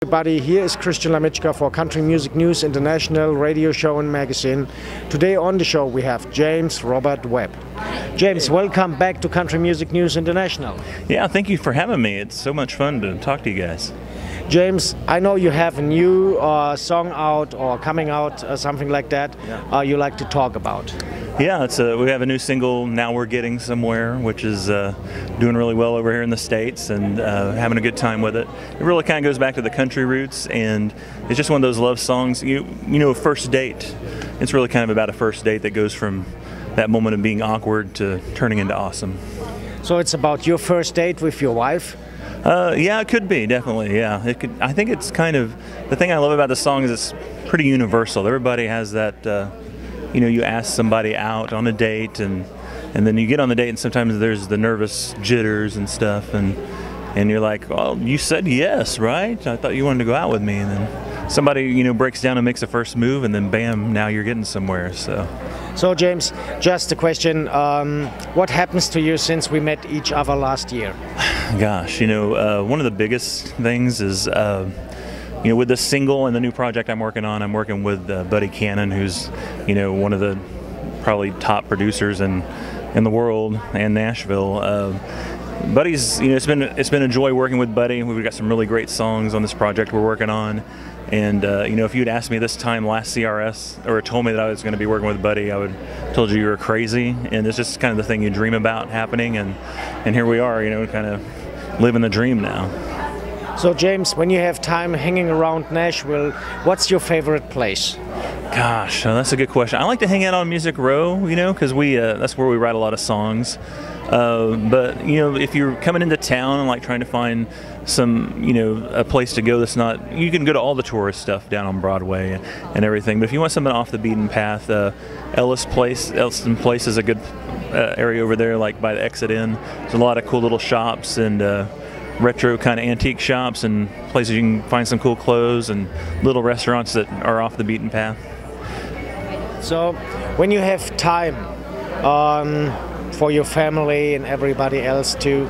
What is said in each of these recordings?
Everybody, here is Christian Lamitschka for Country Music News International radio show and magazine. Today on the show we have James Robert Webb. James, welcome back to Country Music News International. Yeah, thank you for having me. It's so much fun to talk to you guys. James, I know you have a new song out or coming out, something like that. Yeah. You like to talk about. Yeah, we have a new single, Now We're Getting Somewhere, which is doing really well over here in the States and having a good time with it. It really kind of goes back to the country roots, and it's just one of those love songs. You know, first date. It's really kind of about a first date that goes from that moment of being awkward to turning into awesome. So it's about your first date with your wife? Yeah, it could be, definitely, yeah. I think it's kind of, the thing I love about the song is it's pretty universal. Everybody has that, you ask somebody out on a date and then you get on the date and sometimes there's the nervous jitters and stuff and you're like, well, you said yes, right? I thought you wanted to go out with me. And then somebody, breaks down and makes a first move and then bam, now you're getting somewhere, so. So James, just a question, what happens to you since we met each other last year? Gosh, one of the biggest things is, with this single and the new project I'm working with Buddy Cannon, who's, one of the probably top producers in the world and Nashville. Buddy's, it's been a joy working with Buddy. We've got some really great songs on this project we're working on. And, if you'd asked me this time last CRS or told me that I was going to be working with Buddy, I would have told you were crazy. And it's just kind of the thing you dream about happening. And here we are, kind of living the dream now. So James, when you have time hanging around Nashville, what's your favorite place? Gosh, that's a good question. I like to hang out on Music Row, because that's where we write a lot of songs. But if you're coming into town and like trying to find some, a place to go that's not, you can go to all the tourist stuff down on Broadway and everything. But if you want something off the beaten path, Elliston Place is a good area over there, like by the exit in. There's a lot of cool little shops and retro kind of antique shops and places you can find some cool clothes and little restaurants that are off the beaten path. So when you have time for your family and everybody else too,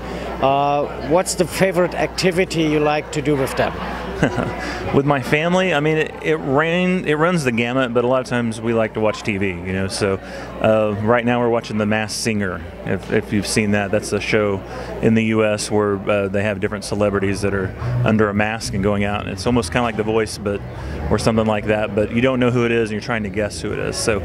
what's the favorite activity you like to do with them? With my family, I mean, it runs the gamut, but a lot of times we like to watch TV, so right now we're watching The Masked Singer, if you've seen that. That's a show in the U.S. where they have different celebrities that are under a mask and going out, and it's almost kind of like The Voice, or something like that, but you don't know who it is and you're trying to guess who it is. So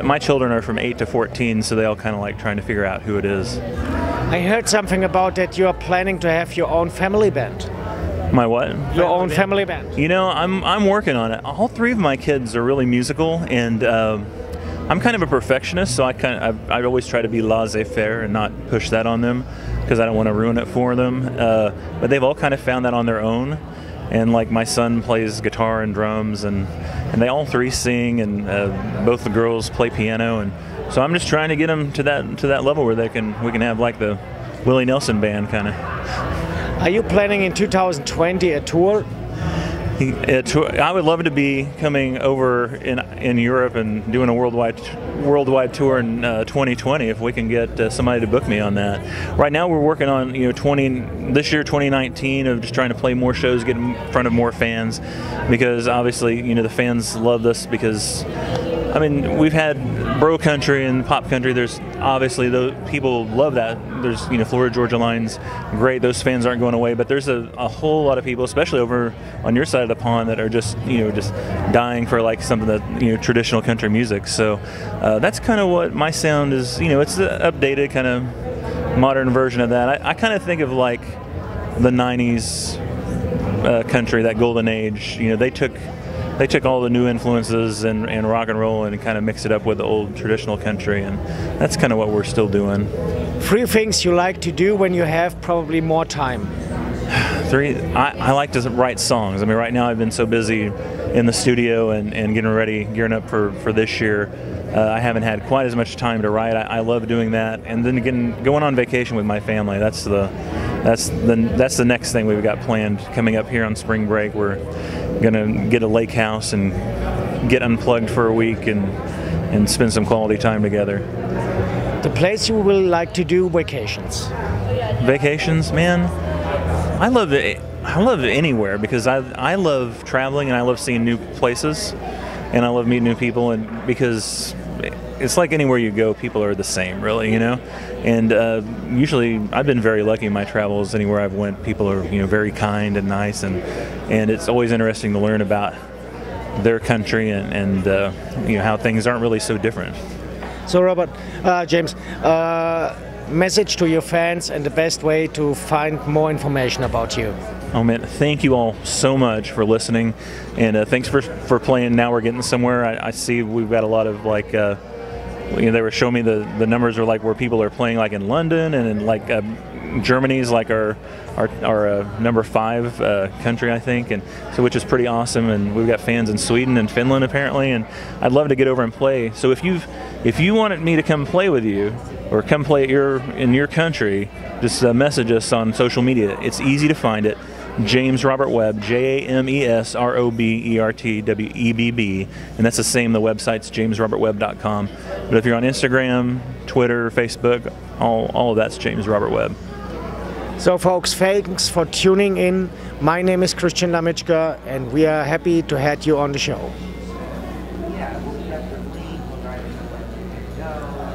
my children are from 8 to 14, so they all kind of like trying to figure out who it is. I heard something about that you are planning to have your own family band. My what? Your own family band. I'm working on it. All three of my kids are really musical, and I'm kind of a perfectionist, so I always try to be laissez-faire and not push that on them because I don't want to ruin it for them. But they've all kind of found that on their own, and like my son plays guitar and drums, and they all three sing, and both the girls play piano, and so I'm just trying to get them to that level where we can have like the Willie Nelson band kind of. Are you planning in 2020 a tour? I would love to be coming over in Europe and doing a worldwide tour in 2020 if we can get somebody to book me on that. Right now we're working on this year 2019 of just trying to play more shows, get in front of more fans, because obviously the fans love this because we've had bro country and pop country. There's obviously people love that. There's Florida Georgia Line's great. Those fans aren't going away. But there's a whole lot of people, especially over on your side of the pond, that are just just dying for like something that traditional country music. So that's kind of what my sound is. It's the updated kind of modern version of that. I kind of think of like the '90s country, that golden age. They took all the new influences and rock and roll and kind of mixed it up with the old traditional country, and that's kind of what we're still doing. 3 things you like to do when you have probably more time. 3, I like to write songs. Right now I've been so busy in the studio and gearing up for this year. I haven't had quite as much time to write. I love doing that, and then again, going on vacation with my family. That's the next thing we've got planned coming up here on spring break. We're gonna get a lake house and get unplugged for a week and spend some quality time together. The place you will like to do vacations? Vacations, man. I love it. I love anywhere because I love traveling and I love seeing new places and I love meeting new people, and because it's like anywhere you go, people are the same, really, you know. And usually, I've been very lucky in my travels. Anywhere I've went, people are, you know, very kind and nice, and it's always interesting to learn about their country and you know, how things aren't really so different. So, Robert, James, message to your fans and the best way to find more information about you. Oh man, thank you all so much for listening, and thanks for playing. Now we're getting somewhere. I see we've got a lot of like, you know, they were showing me the numbers are like where people are playing like in London and in like Germany's like our number 5 country, I think, and so, which is pretty awesome. And we've got fans in Sweden and Finland apparently, and I'd love to get over and play. So if you wanted me to come play with you or come play in your country, just message us on social media. It's easy to find it. James Robert Webb, JamesRobertWebb, and that's the same. The website's jamesrobertwebb.com. But if you're on Instagram, Twitter, Facebook, all of that's James Robert Webb. So, folks, thanks for tuning in. My name is Lamitschka, and we are happy to have you on the show.